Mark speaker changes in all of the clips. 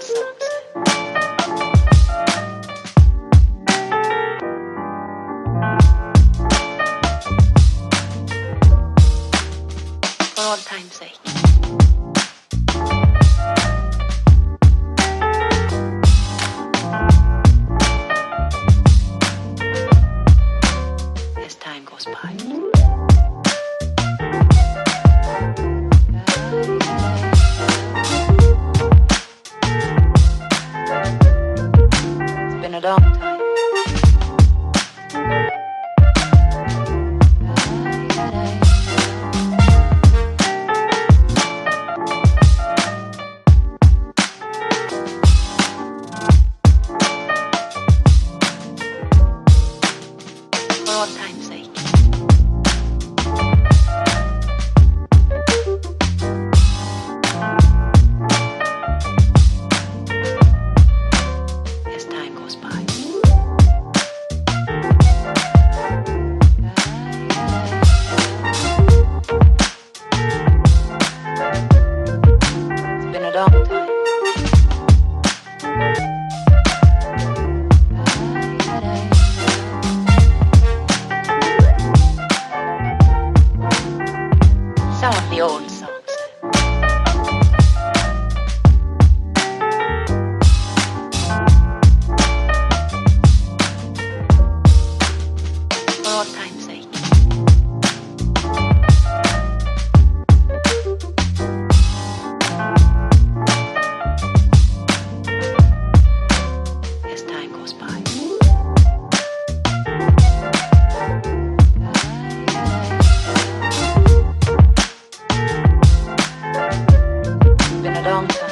Speaker 1: songs. For old time's sake. As time goes by. It's been a long time. For old time's sake. As time goes by. It's been a long time. Some of the old songs. For old time's sake. As time goes by. It's been a long time.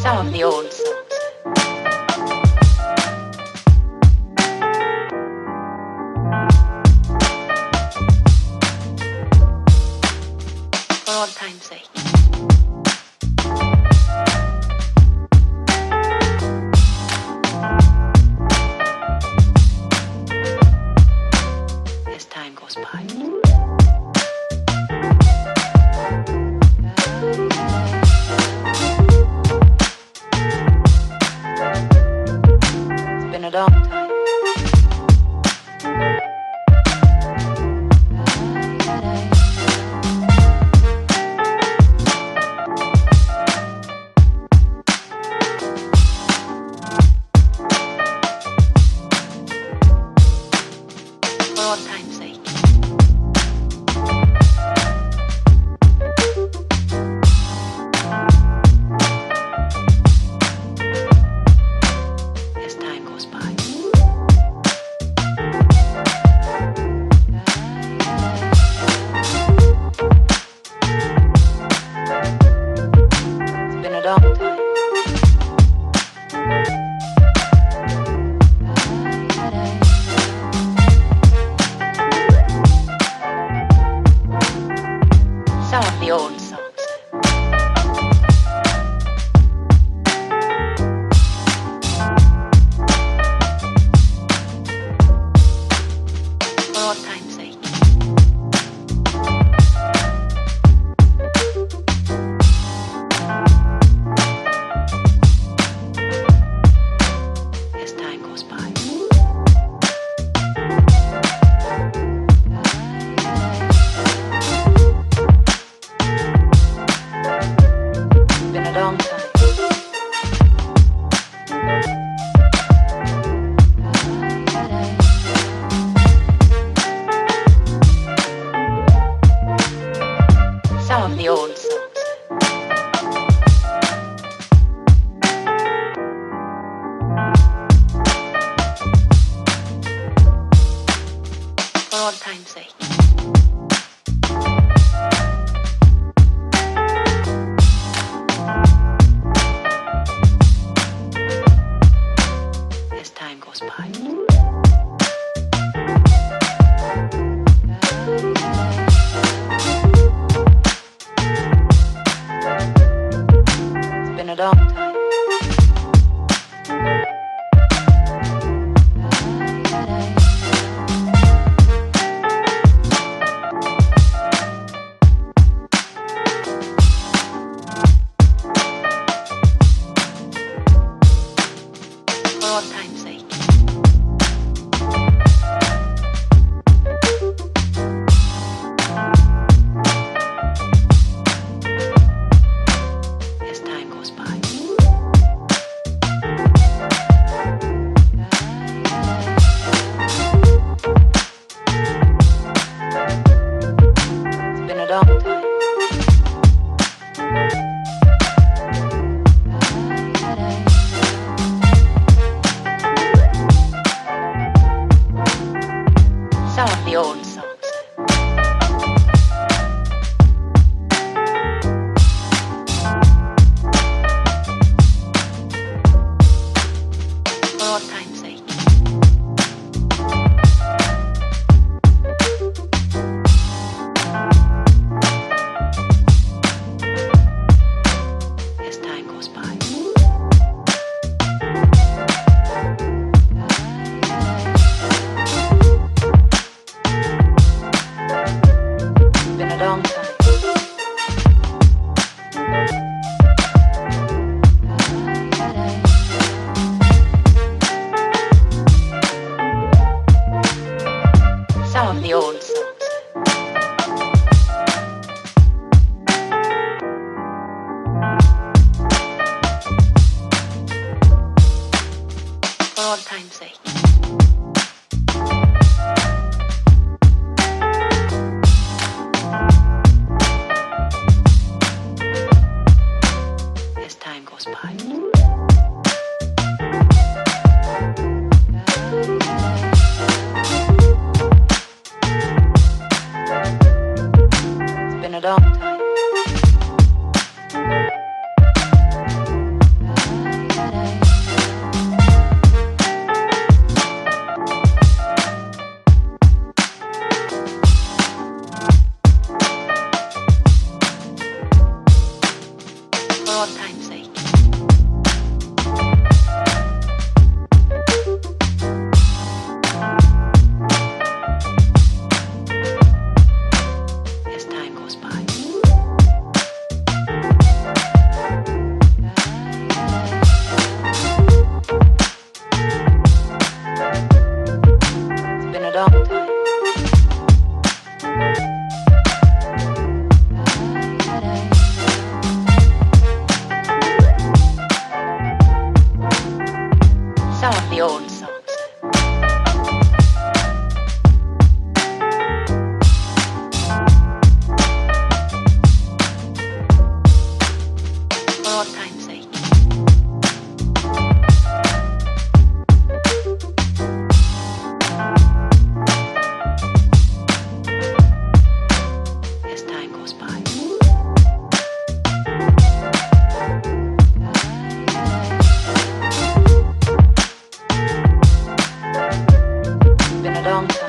Speaker 1: Some of the old songs. For old time's sake. As time goes by. It's been a long time. For old time's sake. As time goes by. It's been a long time. Some of the old songs. For old time's sake. As time goes by. It's been a long time. Some of the old songs. For old time's sake. As time goes by. It's been a long time. the old songs. For old time's sake. As time goes by. Been a long time. Some of the old songs. For old time's sake. As time goes by. It's been a long time. For old time's sake. As time goes by. It's been a long time. Some of the old songs. For old time's sake. As time goes by. Been a long time.